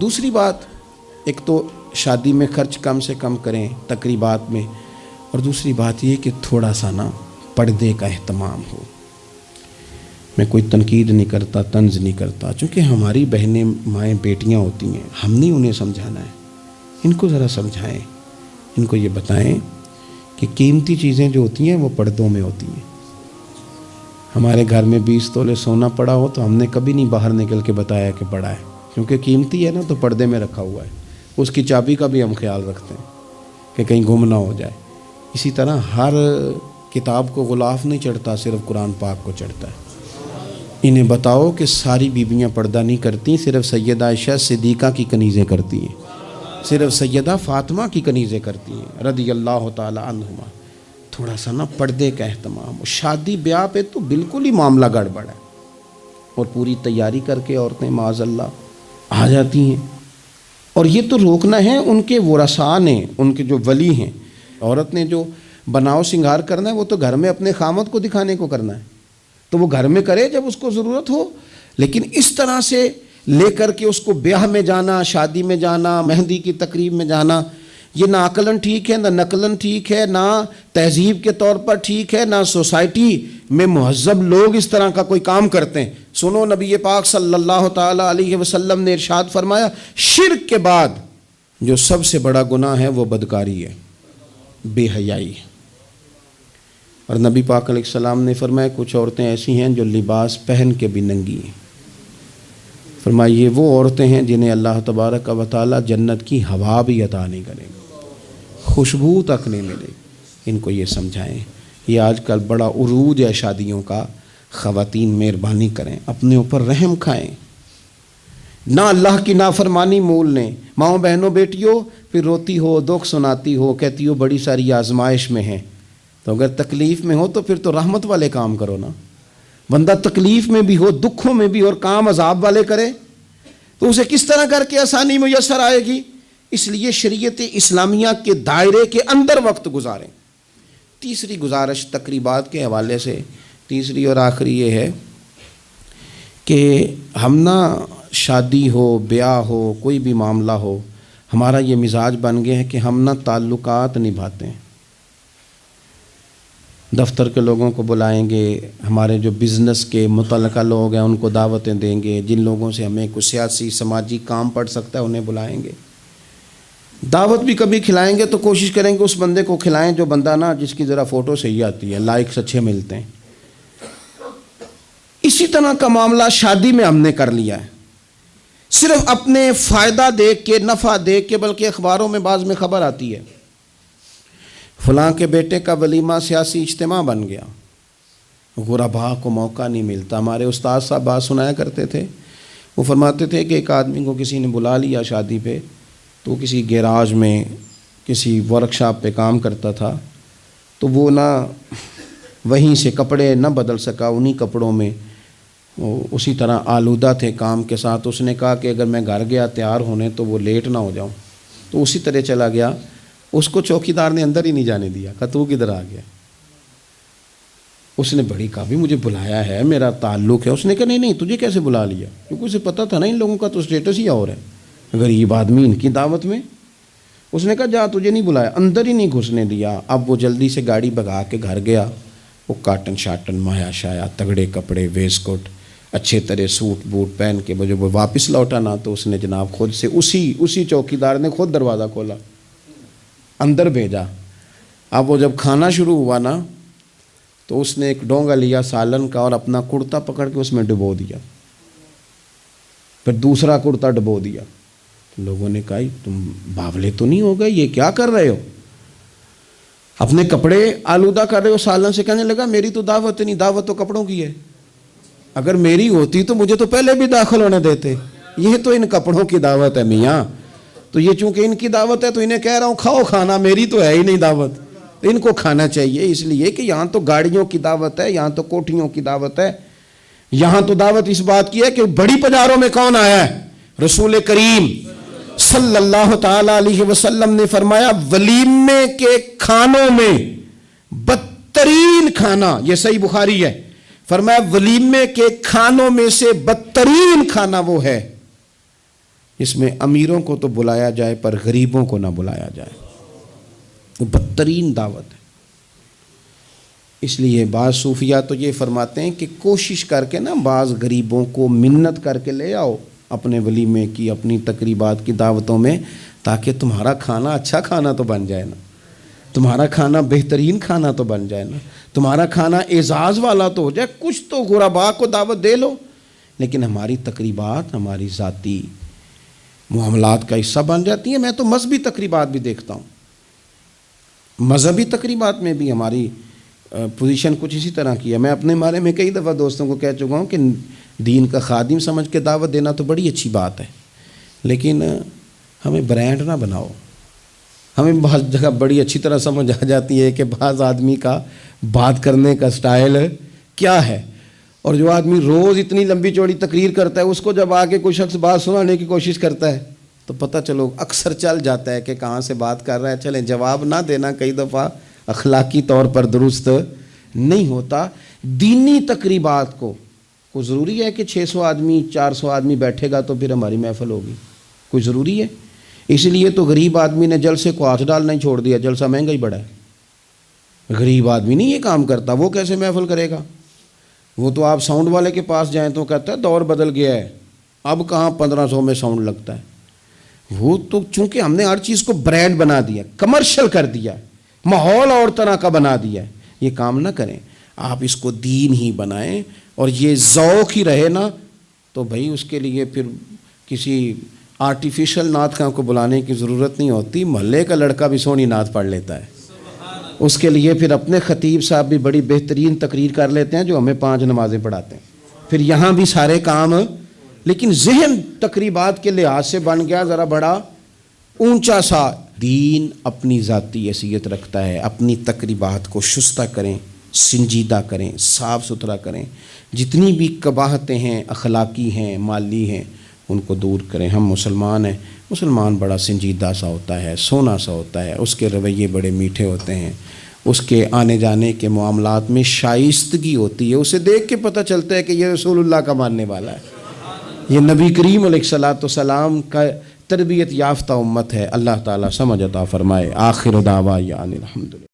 دوسری بات، ایک تو شادی میں خرچ کم سے کم کریں تقریبات میں، اور دوسری بات یہ کہ تھوڑا سا نا پردے کا اہتمام ہو۔ میں کوئی تنقید نہیں کرتا، طنز نہیں کرتا، چونکہ ہماری بہنیں مائیں بیٹیاں ہوتی ہیں، ہم نہیں انہیں سمجھانا ہے، ان کو ذرا سمجھائیں، ان کو یہ بتائیں کہ قیمتی چیزیں جو ہوتی ہیں وہ پردوں میں ہوتی ہیں۔ ہمارے گھر میں 20 تولے سونا پڑا ہو تو ہم نے کبھی نہیں باہر نکل کے بتایا کہ پڑا ہے، کیونکہ قیمتی ہے نا، تو پردے میں رکھا ہوا ہے، اس کی چابی کا بھی ہم خیال رکھتے ہیں کہ کہیں گم نہ ہو جائے۔ اسی طرح ہر کتاب کو غلاف نہیں چڑھتا، صرف قرآن پاک کو چڑھتا ہے۔ انہیں بتاؤ کہ ساری بیویاں پردہ نہیں کرتی، صرف سیدہ عائشہ صدیقہ کی کنیزیں کرتی ہیں، صرف سیدہ فاطمہ کی کنیزیں کرتی ہیں رضی اللہ تعالی عنہما۔ تھوڑا سا نا پردے کا اہتمام ہو۔ شادی بیاہ پہ تو بالکل ہی معاملہ گڑبڑ ہے، اور پوری تیاری کر کے عورتیں معاذ اللہ آ جاتی ہیں، اور یہ تو روکنا ہے ان کے ورثاء نے، ان کے جو ولی ہیں۔ عورت نے جو بناؤ سنگار کرنا ہے وہ تو گھر میں اپنے خامد کو دکھانے کو کرنا ہے، تو وہ گھر میں کرے جب اس کو ضرورت ہو، لیکن اس طرح سے لے کر کے اس کو بیاہ میں جانا، شادی میں جانا، مہندی کی تقریب میں جانا، یہ نہ عقلاً ٹھیک ہے، نہ نقلاً ٹھیک ہے، نہ تہذیب کے طور پر ٹھیک ہے، نہ سوسائٹی میں مہذب لوگ اس طرح کا کوئی کام کرتے ہیں۔ سنو، نبی پاک صلی اللہ تعالی علیہ وسلم نے ارشاد فرمایا، شرک کے بعد جو سب سے بڑا گناہ ہے وہ بدکاری ہے، بے حیائی ہے۔ اور نبی پاک علیہ السلام نے فرمایا کچھ عورتیں ایسی ہیں جو لباس پہن کے بھی ننگی ہیں۔ فرمایا یہ وہ عورتیں ہیں جنہیں اللہ تبارک و تعالی جنت کی ہوا بھی عطا نہیں کرے گا، خوشبو تک نہیں ملے گی۔ ان کو یہ سمجھائیں۔ یہ آج کل بڑا عروج ہے شادیوں کا، خواتین مہربانی کریں، اپنے اوپر رحم کھائیں، نہ اللہ کی نافرمانی مول لیں۔ ماؤں بہنوں بیٹیوں، پھر روتی ہو، دکھ سناتی ہو، کہتی ہو بڑی ساری آزمائش میں ہیں، تو اگر تکلیف میں ہو تو پھر تو رحمت والے کام کرو نا۔ بندہ تکلیف میں بھی ہو، دکھوں میں بھی، اور کام عذاب والے کرے تو اسے کس طرح کر کے آسانی میسر آئے گی؟ اس لیے شریعت اسلامیہ کے دائرے کے اندر وقت گزاریں۔ تیسری گزارش تقریبات کے حوالے سے، تیسری اور آخری یہ ہے کہ ہم نا شادی ہو، بیاہ ہو، کوئی بھی معاملہ ہو، ہمارا یہ مزاج بن گیا ہے کہ ہم نا تعلقات نبھاتے ہیں۔ دفتر کے لوگوں کو بلائیں گے، ہمارے جو بزنس کے متعلقہ لوگ ہیں ان کو دعوتیں دیں گے، جن لوگوں سے ہمیں کوئی سیاسی سماجی کام پڑ سکتا ہے انہیں بلائیں گے، دعوت بھی کبھی کھلائیں گے تو کوشش کریں گے اس بندے کو کھلائیں جو بندہ نا جس کی ذرا فوٹو صحیح آتی ہے، لائکس اچھے ملتے ہیں۔ اسی طرح کا معاملہ شادی میں ہم نے کر لیا ہے، صرف اپنے فائدہ دیکھ کے، نفع دیکھ کے، بلکہ اخباروں میں بعض میں خبر آتی ہے فلاں کے بیٹے کا ولیمہ سیاسی اجتماع بن گیا، غرباء کو موقع نہیں ملتا۔ ہمارے استاد صاحب بات سنایا کرتے تھے، وہ فرماتے تھے کہ ایک آدمی کو کسی نے بلا لیا شادی پہ، تو کسی گیراج میں کسی ورک شاپ پہ کام کرتا تھا، تو وہ نہ وہیں سے کپڑے نہ بدل سکا، انہی کپڑوں میں اسی طرح آلودہ تھے کام کے ساتھ۔ اس نے کہا کہ اگر میں گھر گیا تیار ہونے تو وہ لیٹ نہ ہو جاؤں، تو اسی طرح چلا گیا۔ اس کو چوکیدار نے اندر ہی نہیں جانے دیا، کہا تو کدھر آ گیا؟ اس نے بڑی کہا بھی مجھے بلایا ہے، میرا تعلق ہے۔ اس نے کہا نہیں نہیں، تجھے کیسے بلا لیا؟ کیونکہ اسے پتہ تھا نا ان لوگوں کا تو اسٹیٹس ہی اور ہے، غریب آدمی ان کی دعوت میں۔ اس نے کہا جا، تجھے نہیں بلایا، اندر ہی نہیں گھسنے دیا۔ اب وہ جلدی سے گاڑی بھگا کے گھر گیا، وہ کاٹن شاٹن مایا شایا تگڑے کپڑے، ویسٹ کوٹ، اچھے طرح سوٹ بوٹ پہن کے جب وہ واپس لوٹا نا، تو اس نے جناب خود سے اسی چوکیدار نے خود دروازہ کھولا، اندر بھیجا۔ اب وہ جب کھانا شروع ہوا نا، تو اس نے ایک ڈونگا لیا سالن کا اور اپنا کرتا پکڑ کے اس میں ڈبو دیا، پھر دوسرا کرتا ڈبو دیا۔ لوگوں نے کہا تم باولے تو نہیں ہو گئے، یہ کیا کر رہے ہو؟ اپنے کپڑے آلودہ کر رہے ہو سالن سے۔ کہنے لگا میری تو دعوت نہیں، دعوت تو کپڑوں کی ہے، اگر میری ہوتی تو مجھے تو پہلے بھی داخل ہونے دیتے، یہ تو ان کپڑوں کی دعوت ہے میاں، تو یہ چونکہ ان کی دعوت ہے تو انہیں کہہ رہا ہوں کھاؤ کھانا، میری تو ہے ہی نہیں دعوت، ان کو کھانا چاہیے۔ اس لیے کہ یہاں تو گاڑیوں کی دعوت ہے، یہاں تو کوٹھیوں کی دعوت ہے، یہاں تو دعوت اس بات کی ہے کہ بڑی پجاروں میں کون آیا ہے؟ رسول کریم صلی اللہ تعالی علیہ وسلم نے فرمایا ولیمے کے کھانوں میں بدترین کھانا، یہ صحیح بخاری ہے، فرمایا ولیمے کے کھانوں میں سے بدترین کھانا وہ ہے اس میں امیروں کو تو بلایا جائے پر غریبوں کو نہ بلایا جائے، وہ بدترین دعوت ہے۔ اس لیے بعض صوفیہ تو یہ فرماتے ہیں کہ کوشش کر کے نا بعض غریبوں کو منت کر کے لے آؤ اپنے ولیمے کی، اپنی تقریبات کی دعوتوں میں، تاکہ تمہارا کھانا اچھا کھانا تو بن جائے نا، تمہارا کھانا بہترین کھانا تو بن جائے نا، تمہارا کھانا اعزاز والا تو ہو جائے، کچھ تو غربا کو دعوت دے لو۔ لیکن ہماری تقریبات ہماری ذاتی معاملات کا حصہ بن جاتی ہیں۔ میں تو مذہبی تقریبات بھی دیکھتا ہوں، مذہبی تقریبات میں بھی ہماری پوزیشن کچھ اسی طرح کی ہے۔ میں اپنے بارے میں کئی دفعہ دوستوں کو کہہ چکا ہوں کہ دین کا خادم سمجھ کے دعوت دینا تو بڑی اچھی بات ہے، لیکن ہمیں برانڈ نہ بناؤ۔ ہمیں بہت جگہ بڑی اچھی طرح سمجھ آ جاتی ہے کہ بعض آدمی کا بات کرنے کا سٹائل کیا ہے، اور جو آدمی روز اتنی لمبی چوڑی تقریر کرتا ہے اس کو جب آگے کوئی شخص بات سنانے کی کوشش کرتا ہے تو پتہ چلو اکثر چل جاتا ہے کہ کہاں سے بات کر رہا ہے۔ چلیں جواب نہ دینا کئی دفعہ اخلاقی طور پر درست نہیں ہوتا۔ دینی تقریبات کو ضروری ہے کہ 600 آدمی 400 آدمی بیٹھے گا تو پھر ہماری محفل ہوگی؟ کوئی ضروری ہے؟ اس لیے تو غریب آدمی نے جلسے کو ہاتھ ڈالنا ہی چھوڑ دیا، جلسہ مہنگا ہی بڑا ہے۔ غریب آدمی نہیں یہ کام کرتا، وہ کیسے محفل کرے گا؟ وہ تو آپ ساؤنڈ والے کے پاس جائیں تو کہتا ہے دور بدل گیا ہے، اب کہاں 1500 میں ساؤنڈ لگتا ہے۔ وہ تو چونکہ ہم نے ہر چیز کو برانڈ بنا دیا، کمرشل کر دیا، ماحول اور طرح کا بنا دیا ہے۔ یہ کام نہ کریں، آپ اس کو دین ہی بنائیں، اور یہ ذوق ہی رہے نا تو بھائی اس کے لیے پھر کسی آرٹیفیشل نعت خواں کو بلانے کی ضرورت نہیں ہوتی۔ محلے کا لڑکا بھی سونی نعت پڑھ لیتا ہے، اس کے لیے پھر اپنے خطیب صاحب بھی بڑی بہترین تقریر کر لیتے ہیں جو ہمیں 5 نمازیں پڑھاتے ہیں، پھر یہاں بھی سارے کام۔ لیکن ذہن تقریبات کے لحاظ سے بن گیا ذرا بڑا اونچا سا۔ دین اپنی ذاتی حیثیت رکھتا ہے، اپنی تقریبات کو شستہ کریں، سنجیدہ کریں، صاف ستھرا کریں، جتنی بھی قباحتیں ہیں اخلاقی ہیں مالی ہیں ان کو دور کریں۔ ہم مسلمان ہیں، مسلمان بڑا سنجیدہ سا ہوتا ہے، سونا سا ہوتا ہے، اس کے رویے بڑے میٹھے ہوتے ہیں، اس کے آنے جانے کے معاملات میں شائستگی ہوتی ہے، اسے دیکھ کے پتہ چلتا ہے کہ یہ رسول اللہ کا ماننے والا ہے، یہ نبی کریم علیہ الصلوۃ والسلام کا تربیت یافتہ امت ہے۔ اللہ تعالیٰ سمجھ عطا فرمائے۔ آخر دعوانا الحمدللہ۔